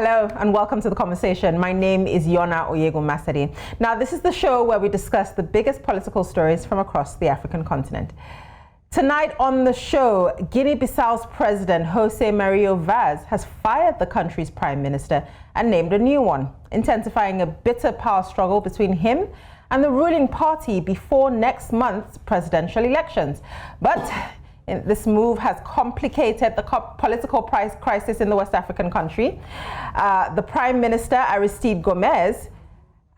Hello and welcome to The Conversation. My name is Yona Oyego-Masadi. Now, this is the show where we discuss the biggest political stories from across the African continent. Tonight on the show, Guinea Bissau's president, José Mario Vaz, has fired the country's prime minister and named a new one, intensifying a bitter power struggle between him and the ruling party before next month's presidential elections. But this move has complicated the political crisis in the West African country. The Prime Minister, Aristide Gomes,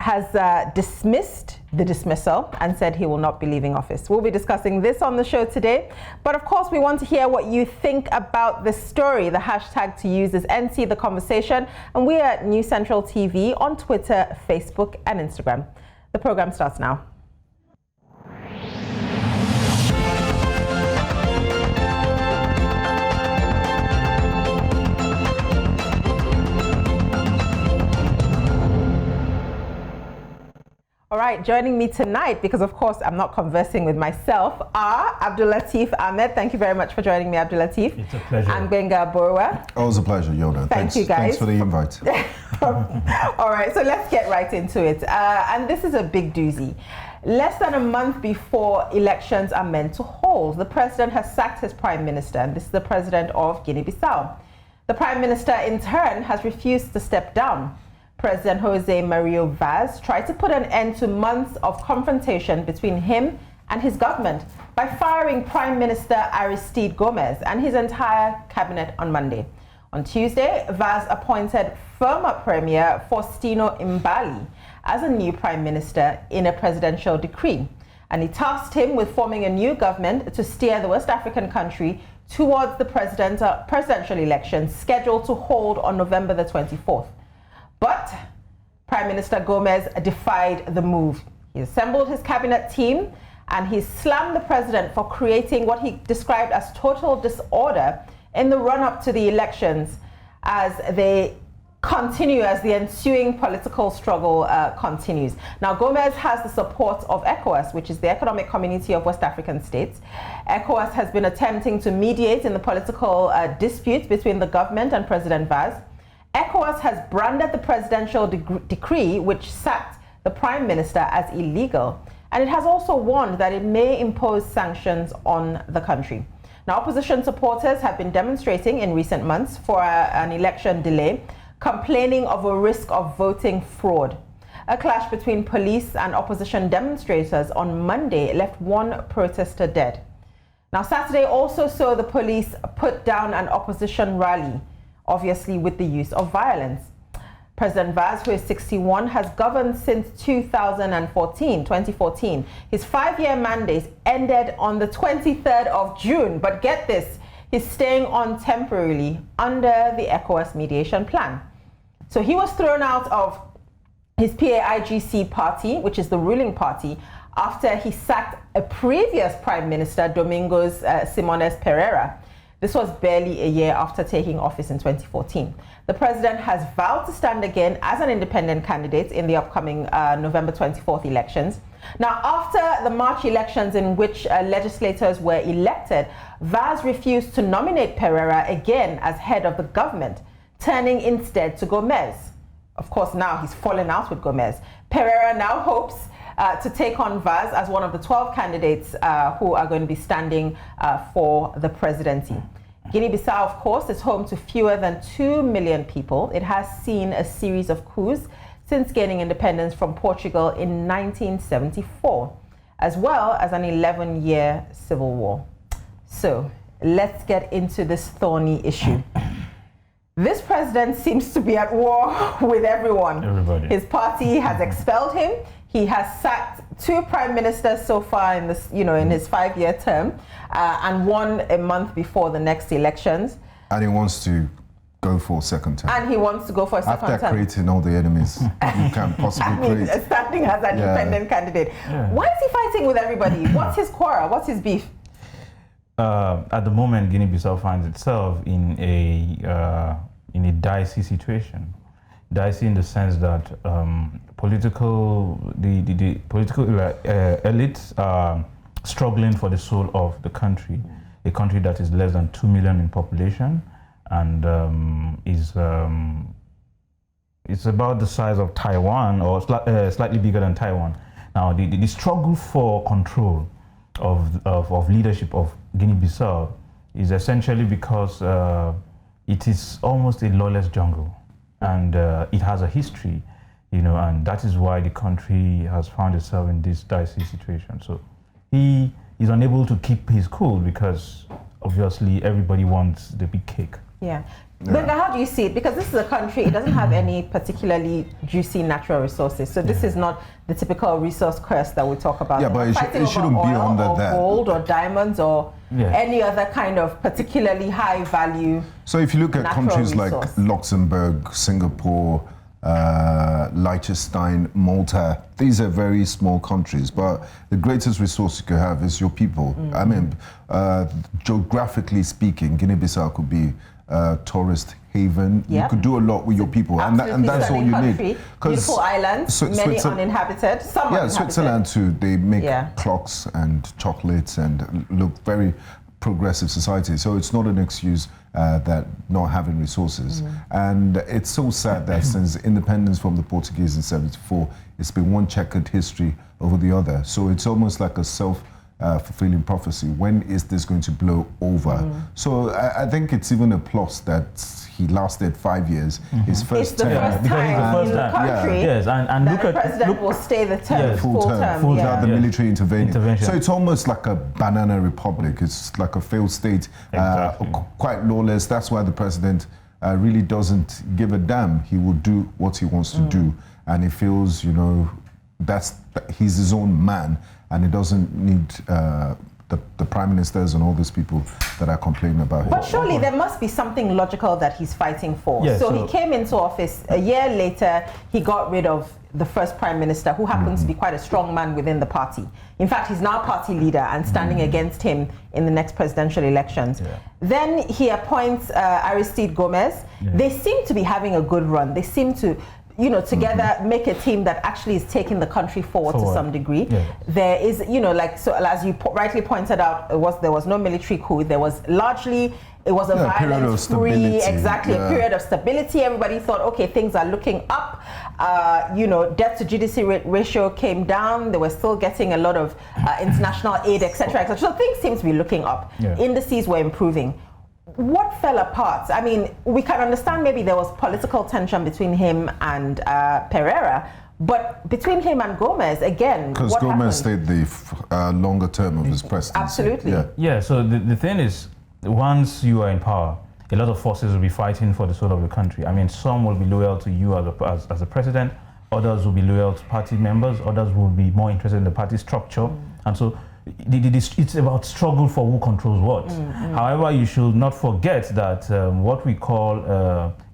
has dismissed the dismissal and said he will not be leaving office. We'll be discussing this on the show today. But of course, we want to hear what you think about this story. The hashtag to use is NC The Conversation. And we are at New Central TV on Twitter, Facebook, and Instagram. The program starts now. All right, joining me tonight, because of course I'm not conversing with myself, are Abdulateef Ahmed. Thank you very much for joining me, Abdulateef. It's a pleasure. And Benga Borwa. Always a pleasure, Yoda. Thank you, guys. Thanks for the invite. All right, so let's get right into it. And this is a big doozy. Less than a month before elections are meant to hold, the president has sacked his prime minister, and this is the president of Guinea Bissau. The prime minister, in turn, has refused to step down. President José Mario Vaz tried to put an end to months of confrontation between him and his government by firing Prime Minister Aristide Gomes and his entire cabinet on Monday. On Tuesday, Vaz appointed former Premier Faustino Mbali as a new Prime Minister in a presidential decree, and he tasked him with forming a new government to steer the West African country towards the presidential election scheduled to hold on November the 24th. But Prime Minister Gomes defied the move. He assembled his cabinet team and he slammed the president for creating what he described as total disorder in the run-up to the elections as they continue, as the ensuing political struggle continues. Now, Gomes has the support of ECOWAS, which is the Economic Community of West African States. ECOWAS has been attempting to mediate in the political disputes between the government and President Vaz. ECOWAS has branded the presidential decree which sacked the prime minister as illegal, and it has also warned that it may impose sanctions on the country. Now, opposition supporters have been demonstrating in recent months for an election delay, complaining of a risk of voting fraud. A clash between police and opposition demonstrators on Monday left one protester dead. Now, Saturday also saw the police put down an opposition rally, obviously with the use of violence. President Vaz, who is 61, has governed since 2014. His 5-year mandate ended on the 23rd of June, but get this, he's staying on temporarily under the ECOWAS mediation plan. So he was thrown out of his PAIGC party, which is the ruling party, after he sacked a previous prime minister, Domingos Simones Pereira. This was barely a year after taking office in 2014. The president has vowed to stand again as an independent candidate in the upcoming November 24th elections. Now, after the March elections in which legislators were elected, Vaz refused to nominate Pereira again as head of the government, turning instead to Gomes. Of course, now he's fallen out with Gomes. Pereira now hopes to take on Vaz as one of the 12 candidates who are going to be standing for the presidency. Guinea-Bissau, of course, is home to fewer than 2 million people. It has seen a series of coups since gaining independence from Portugal in 1974, as well as an 11-year civil war. So let's get into this thorny issue. This president seems to be at war with everyone. Everybody. His party has expelled him. He has sacked 2 prime ministers so far in this, in his 5-year term, and one a month before the next elections. And he wants to go for a second term. And he wants to go for a second term. After creating all the enemies you can possibly create. Standing as an independent candidate. Yeah. Why is he fighting with everybody? What's his quarrel? What's his beef? At the moment, Guinea-Bissau finds itself in a dicey situation. Dicey in the sense that the political elites are struggling for the soul of the country, a country that is less than 2 million in population and is It's about the size of Taiwan, or slightly bigger than Taiwan. Now, the struggle for control of leadership of Guinea-Bissau is essentially because it is almost a lawless jungle, and it has a history, and that is why the country has found itself in this dicey situation. So he is unable to keep his cool because obviously everybody wants the big cake. Yeah. But how do you see it? Because this is a country, it doesn't have any particularly juicy natural resources. So this is not the typical resource curse that we talk about. Yeah, but it shouldn't be under or that. Gold or diamonds or any other kind of particularly high value. So if you look at countries like Luxembourg, Singapore, Liechtenstein, Malta, these are very small countries, but the greatest resource you could have is your people. I mean, geographically speaking, Guinea-Bissau could be a tourist haven. You could do a lot with your people, and that's all you need. Beautiful islands, many uninhabited, some uninhabited. Switzerland too, they make clocks and chocolates and look very progressive society. So it's not an excuse that not having resources. And it's so sad that since independence from the Portuguese in '74, it's been one checkered history over the other. So it's almost like a fulfilling prophecy. When is this going to blow over? So I think it's even a plus that he lasted 5 years. His first term. It's the first time in the country Yes, and that the president will stay the term, full term. Without the military intervention. So it's almost like a banana republic. It's like a failed state, quite lawless. That's why the president really doesn't give a damn. He will do what he wants to do. And he feels, he's his own man, and he doesn't need the prime ministers and all these people that are complaining about him. But surely there must be something logical that he's fighting for. Yeah, so he came into office a year later, he got rid of the first prime minister, who happens to be quite a strong man within the party. In fact, he's now party leader and standing against him in the next presidential elections. Then he appoints Aristide Gomes. They seem to be having a good run. They seem to together make a team that actually is taking the country forward to some degree. There is, as you rightly pointed out, there was no military coup. There was largely, it was a violence-free, a period of stability. Everybody thought, okay, things are looking up. Debt to GDP ratio came down. They were still getting a lot of international aid, etc., etc. So things seem to be looking up. Indices were improving. What fell apart? I mean, we can understand maybe there was political tension between him and Pereira, but between him and Gomes, again, because Gomes stayed the longer term of his presidency. Absolutely. Yeah, so the thing is, once you are in power, a lot of forces will be fighting for the soul of the country. I mean, some will be loyal to you as a president, others will be loyal to party members, others will be more interested in the party structure. And so it's about struggle for who controls what. However, you should not forget that what we call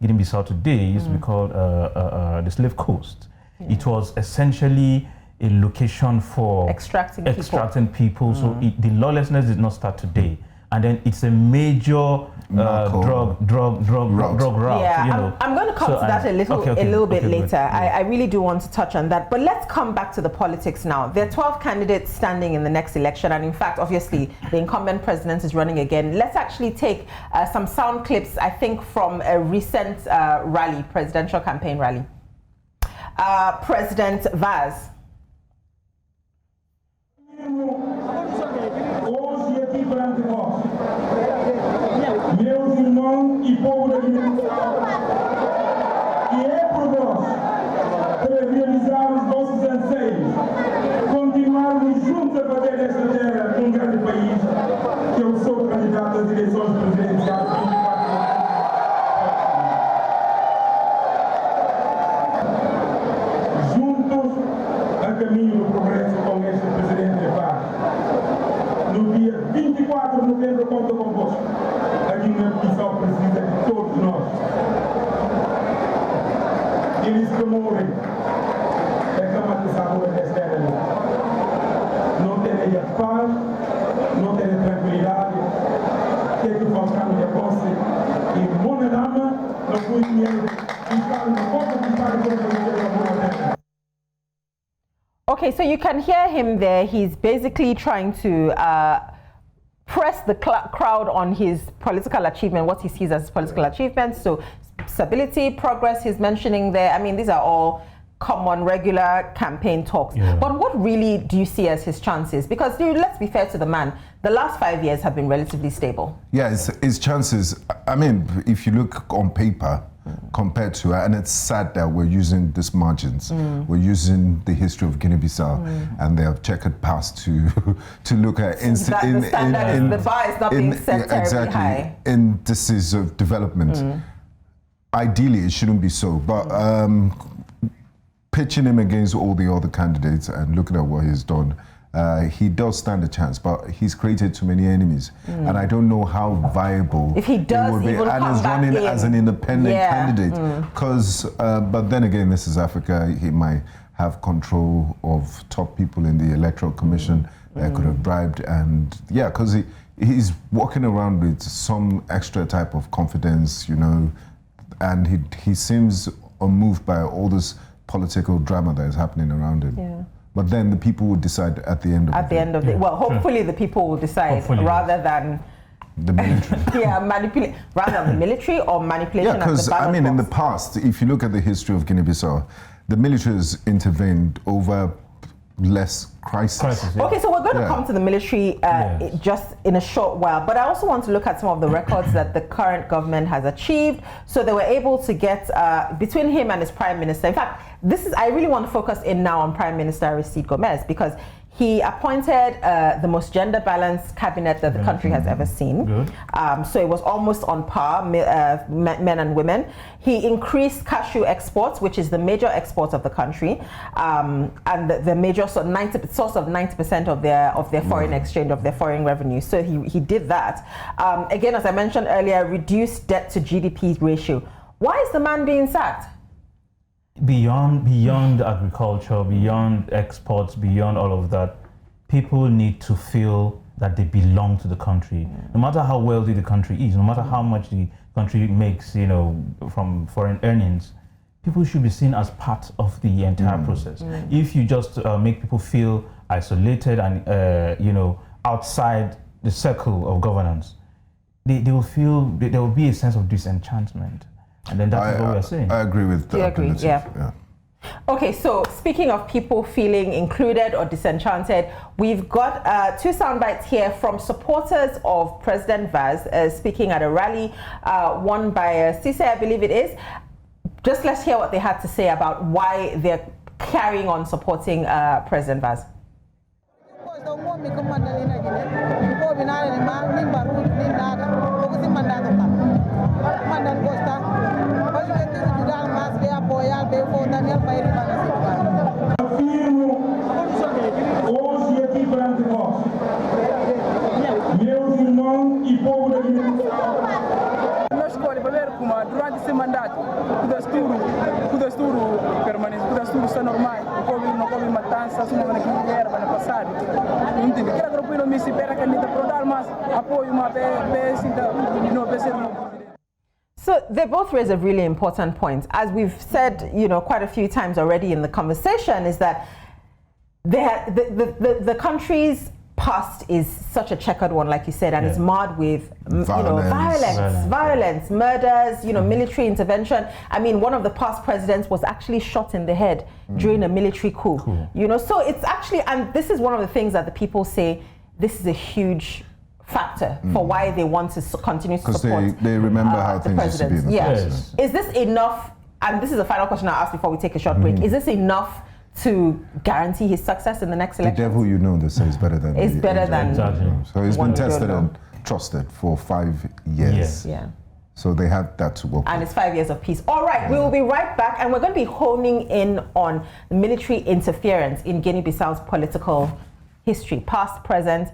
Guinea-Bissau today used to be called the Slave Coast. It was essentially a location for extracting people. So the lawlessness did not start today. And then it's a major drug route. Yeah, I'm going to come to that a little bit later. I really do want to touch on that. But let's come back to the politics now. There are 12 candidates standing in the next election. And in fact, obviously, the incumbent president is running again. Let's actually take some sound clips, I think, from a recent presidential campaign rally. President Vaz. Meus irmãos e povo da Guiné-Bissau, que é por vós para realizar os vossos anseios, continuarmos juntos a fazer desta terra um grande país, que eu sou candidato às eleições presidenciais. Juntos a caminho do progresso com este presidente de paz. No dia 24 de novembro, conto convosco. A Guiné-Bissau precisa de todos nós. Eles que morrem é cama de sabor desta era. Não terem a paz, não terem tranquilidade, tem que faltar minha posse e monedama não foi dinheiro e está no pouco que está no Okay, so you can hear him there. He's basically trying to press the crowd on his political achievement, what he sees as political achievements. So stability, progress he's mentioning there. I mean, these are all common, regular campaign talks. Yeah. But what really do you see as his chances? Because let's be fair to the man, the last 5 years have been relatively stable. Yeah, his chances, I mean, if you look on paper, compared to, and it's sad that we're using these margins. We're using the history of Guinea-Bissau and their checkered past to look at the bar is not being set terribly high. Indices of development. Ideally, it shouldn't be so, but pitching him against all the other candidates and looking at what he's done, he does stand a chance, but he's created too many enemies, and I don't know how viable if he does it would be. even And come he's back running in. as an independent candidate, because. But then again, this is Africa. He might have control of top people in the Electoral Commission that could have bribed, and because he's walking around with some extra type of confidence, you know, and he seems unmoved by all this political drama that is happening around him. Yeah. But then the people will decide at the end of at the end of the well, hopefully the people will decide rather than the military. manipulate rather than the military or manipulation. Yeah, because I mean, box. in the past, if you look at the history of Guinea-Bissau, the military has intervened over less crisis. Okay, so we're going to come to the military just in a short while, but I also want to look at some of the records that the current government has achieved. So they were able to get between him and his prime minister. In fact, I really want to focus in now on Prime Minister Aristide Gomes, because he appointed the most gender-balanced cabinet that the country has ever seen. So it was almost on par, men and women. He increased cashew exports, which is the major export of the country, and the major source of 90% of their foreign exchange, of their foreign revenue. So he did that. Again, as I mentioned earlier, reduced debt to GDP ratio. Why is the man being sacked? Beyond agriculture, beyond exports, beyond all of that, people need to feel that they belong to the country. No matter how wealthy the country is, no matter how much the country makes, you know, from foreign earnings, people should be seen as part of the entire process. If you just make people feel isolated and you know, outside the circle of governance, they will feel there will be a sense of disenchantment. And then that's what we're saying. I agree with that. Do you agree? Yeah. Okay, so speaking of people feeling included or disenchanted, we've got two sound bites here from supporters of President Vaz speaking at a rally, one by Cisse, I believe it is. Just let's hear what they had to say about why they're carrying on supporting President Vaz. Afirmo hoje aqui perante vós, meus irmãos e povo da Guiné-Bissau. Nós escolhemos primeiro como durante esse mandato, o desturo permanece, o desturo está normal, o povo não come matança, só não que era para passar. Não entende? Quero que o povo me espera que ele para dar mais apoio uma vez e não vai ser So they both raise a really important point. As we've said, you know, quite a few times already in the conversation, is that the country's past is such a checkered one, like you said, and it's marred with violence, murders, you know, military intervention. I mean, one of the past presidents was actually shot in the head during a military coup. You know, so it's actually, and this is one of the things that the people say, this is a huge factor for why they want to continue to support. Because they remember how things used to be in the past. Yes. Is this enough? And this is the final question I'll ask before we take a short break. Is this enough to guarantee his success in the next election? The devil you know, they say, is better than It's better than Exactly. So he's one been we don't tested know. and trusted for 5 years. Yeah. So they have that to work And with. it's 5 years of peace. All right, we will be right back, and we're going to be honing in on military interference in Guinea-Bissau's political history, past, present.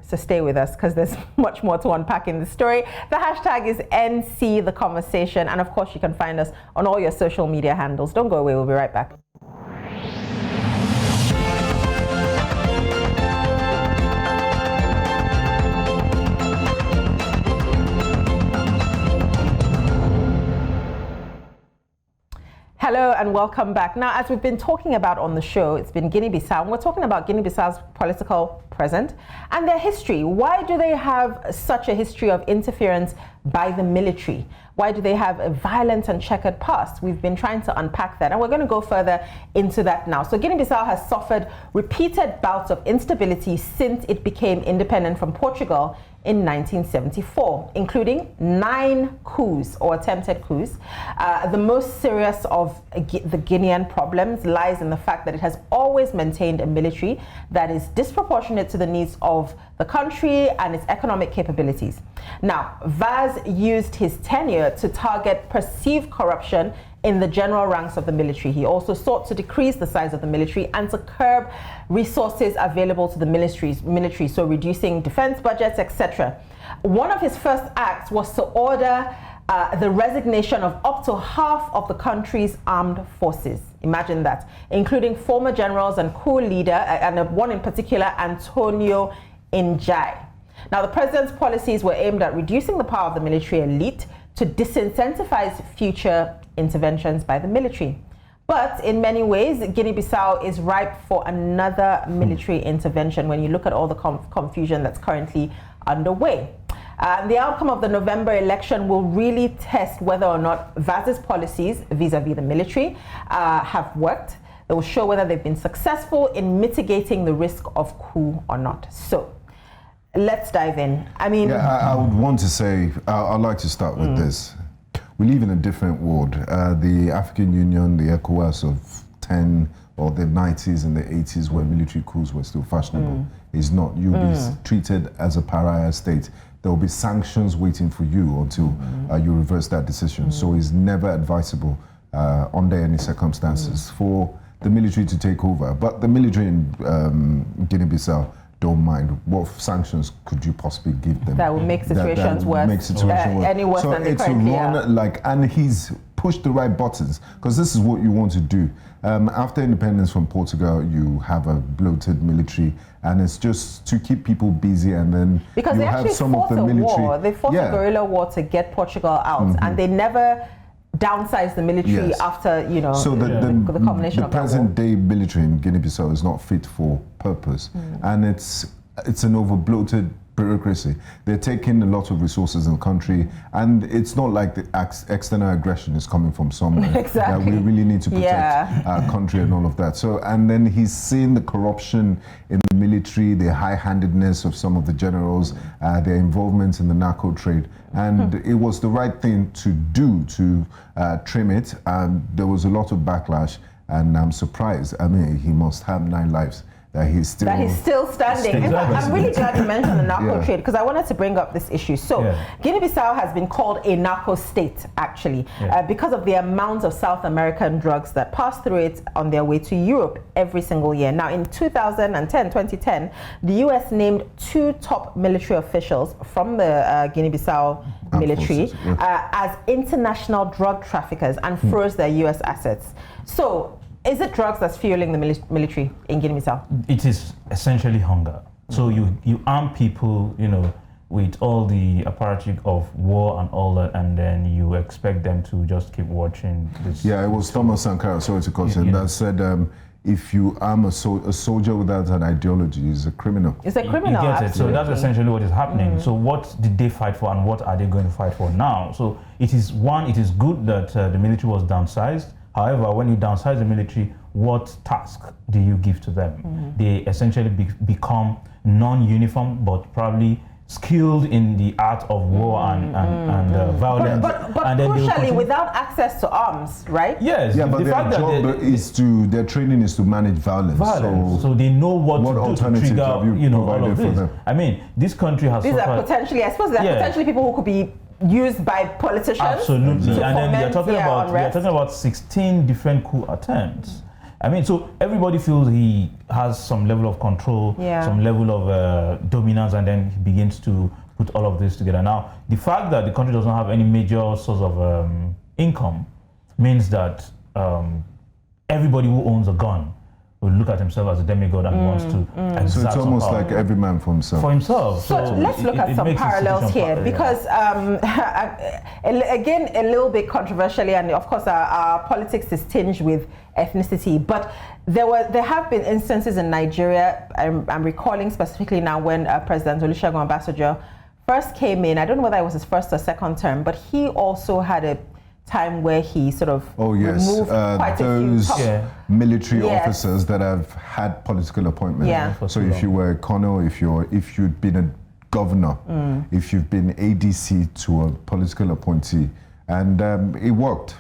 So stay with us, because there's much more to unpack in the story. The hashtag is NC The Conversation, and of course you can find us on all your social media handles. Don't go away, we'll be right back. Hello and welcome back. Now, as we've been talking about on the show, it's been Guinea-Bissau, and we're talking about Guinea-Bissau's political present and their history. Why do they have such a history of interference by the military? Why do they have a violent and checkered past? We've been trying to unpack that, and we're going to go further into that now. So Guinea-Bissau has suffered repeated bouts of instability since it became independent from Portugal in 1974, including 9 coups or attempted coups. The most serious of the Guinean problems lies in the fact that it has always maintained a military that is disproportionate to the needs of the country and its economic capabilities. Now, Vaz used his tenure to target perceived corruption in the general ranks of the military. He also sought to decrease the size of the military and to curb resources available to the military, so reducing defense budgets, etc. One of his first acts was to order the resignation of up to half of the country's armed forces. Imagine that, including former generals and coup leader, and one in particular, Antonio Njai. Now, the president's policies were aimed at reducing the power of the military elite to disincentivize future interventions by the military. But in many ways, Guinea-Bissau is ripe for another military intervention when you look at all the confusion that's currently underway. The outcome of the November election will really test whether or not Vaz's policies vis-a-vis the military have worked. They will show whether they've been successful in mitigating the risk of coup or not. So let's dive in. I mean, I would want to say, I'd like to start with this. We live in a different world. The African Union, the ECOWAS of 10 or the 90s and the 80s, where military coups were still fashionable, is not. You'll be treated as a pariah state. There will be sanctions waiting for you until you reverse that decision. So it's never advisable under any circumstances for the military to take over. But the military in Guinea-Bissau don't mind. What sanctions could you possibly give them? That would make situations worse. Make situations worse. Any worse so than they it's currently are. And he's pushed the right buttons, because this is what you want to do. After independence from Portugal, you have a bloated military, and it's just to keep people busy, and then because you they have actually some of fought the a military. war. They fought a guerrilla war to get Portugal out, and they never downsized the military after, you know, so the combination of the present day military in Guinea-Bissau is not fit for purpose, and it's an over bloated bureaucracy. They're taking a lot of resources in the country, and it's not like the external aggression is coming from somewhere. Exactly. That we really need to protect our country and all of that. So, and then he's seen the corruption in the military, the high-handedness of some of the generals, their involvement in the narco trade, and it was the right thing to do to trim it. There was a lot of backlash, and I'm surprised. I mean, he must have 9 lives. That he's still standing. In fact, I'm really glad you mentioned the narco trade, because I wanted to bring up this issue. So, Guinea-Bissau has been called a narco state, actually, because of the amount of South American drugs that pass through it on their way to Europe every single year. Now, in 2010, the US named 2 top military officials from the Guinea-Bissau military as international drug traffickers and froze their US assets. So, is it drugs that's fueling the military in Guinea-Bissau? It is essentially hunger. So you arm people, you know, with all the apparatus of war and all that, and then you expect them to just keep watching this. Yeah, it was Thomas Sankara, sorry to cut in, that said, if you arm a soldier without an ideology, is a criminal. It's a criminal, you get it. So that's essentially what is happening. Mm. So what did they fight for, and what are they going to fight for now? So it is good that the military was downsized. However, when you downsize the military, what task do you give to them? Mm-hmm. They essentially become non-uniform, but probably skilled in the art of war and violence. But and crucially, without access to arms, right? Yes. Yeah, but their job their training is to manage violence. So they know what to do to trigger, have you all of this. them? I mean, this country has These are potentially, I suppose, potentially people who could be used by politicians. Absolutely, and then you're talking about 16 different coup attempts. I mean, so everybody feels he has some level of control, some level of dominance, and then he begins to put all of this together. Now, the fact that the country doesn't have any major source of income means that everybody who owns a gun will look at himself as a demigod and wants to exert So it's almost power like every man for himself. for himself. So let's look at some makes parallels institutions here, because again, a little bit controversially, and of course our politics is tinged with ethnicity, but there have been instances in Nigeria. I'm recalling specifically now when President Olusegun Obasanjo first came in. I don't know whether it was his first or second term, but he also had a time where he sort of removed quite those a few military officers that have had political appointments. Yeah. So if you were a colonel, if you'd been a governor, if you've been ADC to a political appointee, and it worked.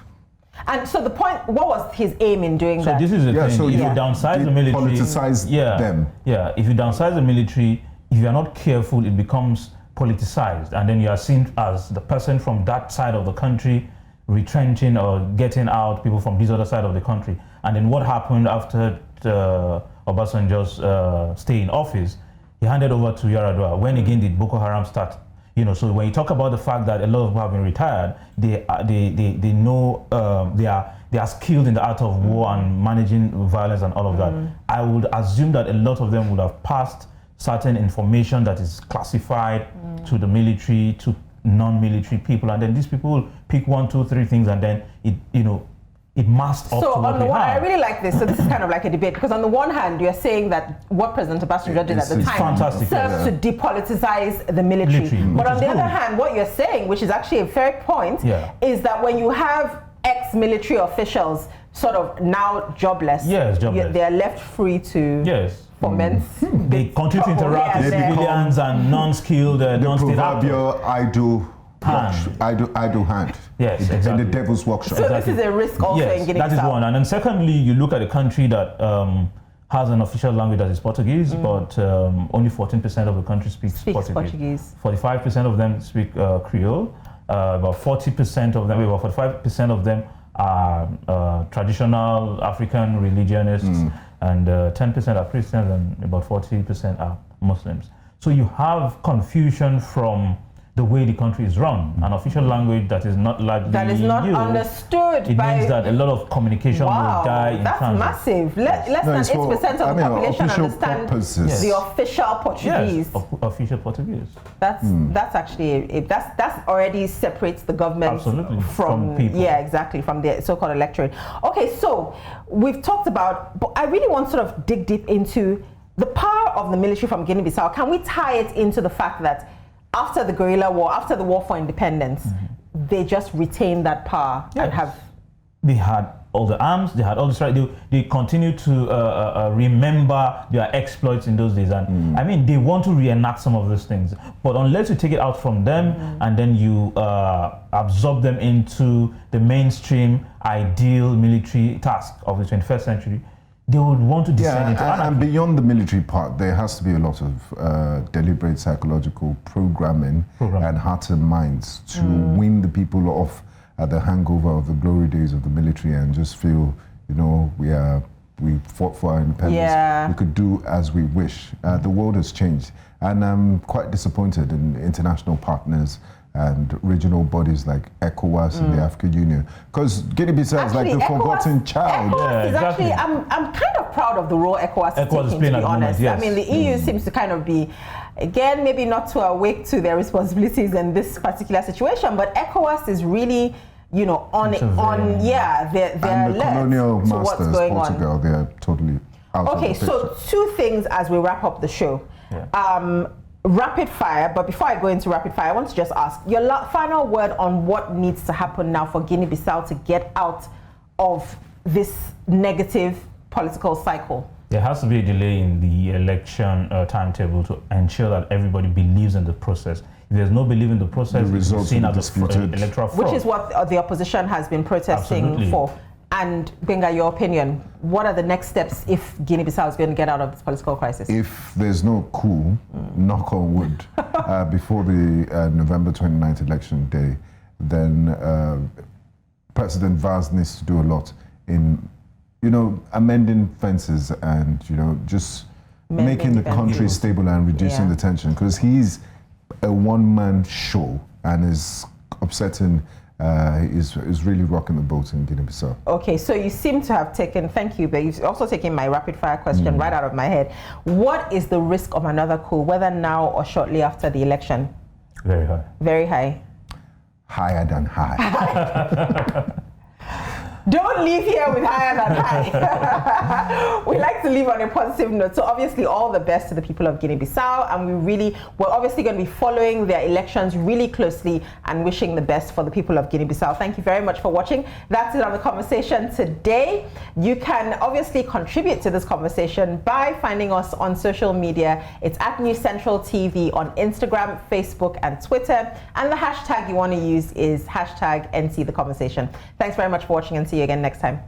And so the point, what was his aim in doing that? So this is the thing. So if you downsize the military, politicize them. Yeah, if you downsize the military, if you are not careful, it becomes politicized, and then you are seen as the person from that side of the country retrenching or getting out people from this other side of the country. And then what happened after Obasanjo's stay in office? He handed over to Yar'Adua. When again did Boko Haram start? So when you talk about the fact that a lot of people have been retired, they know they are skilled in the art of war and managing violence and all of that. I would assume that a lot of them would have passed certain information that is classified to the military, to non-military people, and then these people will pick 1, 2, 3 things, and then it masked up to what on the we one, have. I really like this. So this is kind of like a debate, because on the one hand, you're saying that what President Obasanjo did at the time serves to depoliticize the military. But on the other hand, what you're saying, which is actually a fair point, is that when you have ex-military officials sort of now jobless, they're left free to foment. They continue to interact with civilians and non-skilled, non-state actors. idle hand. Yes, exactly. In the devil's workshop. So this is a risk also in Guinea Bissau. That is one. And then secondly, you look at a country that has an official language that is Portuguese, but only 14% of the country speaks Portuguese. 45% of them speak Creole. About 40% of them, about 45% of them are traditional African religionists, and 10% are Christians, and about 40% are Muslims. So you have confusion from the way the country is run. An official language that is not likely understood. It means that a lot of communication will die in transit. That's massive. Less than 8% of the population understand the official Portuguese. Yes, official Portuguese. That's actually that's already separates the government from people. Yeah, exactly, from the so-called electorate. Okay, so we've talked about, but I really want to sort of dig deep into the power of the military from Guinea-Bissau. Can we tie it into the fact that after the guerrilla war, after the war for independence, they just retained that power and have... They had all the arms, they had all the strength. They continue to remember their exploits in those days. And I mean, they want to reenact some of those things. But unless you take it out from them and then you absorb them into the mainstream ideal military task of the 21st century, they would want to descend into anarchy. And beyond the military part, there has to be a lot of deliberate psychological programming and hearts and minds to win the people off the hangover of the glory days of the military and just feel, we fought for our independence. Yeah. We could do as we wish. The world has changed, and I'm quite disappointed in international partners and regional bodies like ECOWAS and the African Union, because Guinea-Bissau is like the forgotten child. ECOWAS is actually, I'm kind of proud of the role ECOWAS is taking, to be honest. I mean, the EU seems to kind of be, again, maybe not to awake to their responsibilities in this particular situation, but ECOWAS is really, they're and the colonial masters, Portugal, they're totally out of the picture. So 2 things as we wrap up the show. Rapid fire, but before I go into rapid fire, I want to just ask your final word on what needs to happen now for Guinea-Bissau to get out of this negative political cycle. There has to be a delay in the election timetable to ensure that everybody believes in the process. If there's no belief in the process, it's seen as electoral fraud. Which is what the opposition has been protesting for. And Benga, your opinion, what are the next steps if Guinea-Bissau is going to get out of this political crisis? If there's no coup, knock on wood, before the November 29th election day, then President Vaz needs to do a lot in, amending fences and, just making the country stable and reducing the tension, because he's a one-man show and is upsetting is really rocking the boat in Guinea-Bissau. Okay, so you seem to have taken, thank you, but you've also taken my rapid fire question right out of my head. What is the risk of another coup, whether now or shortly after the election? Very high. Very high. Higher than high. Don't leave here with higher than high. We like to leave on a positive note. So obviously all the best to the people of Guinea-Bissau, and we're obviously going to be following their elections really closely and wishing the best for the people of Guinea-Bissau. Thank you very much for watching. That's it on the conversation today. You can obviously contribute to this conversation by finding us on social media. It's at News Central TV on Instagram, Facebook, and Twitter. And the hashtag you want to use is hashtag NC The Conversation. Thanks very much for watching, and see you again next time.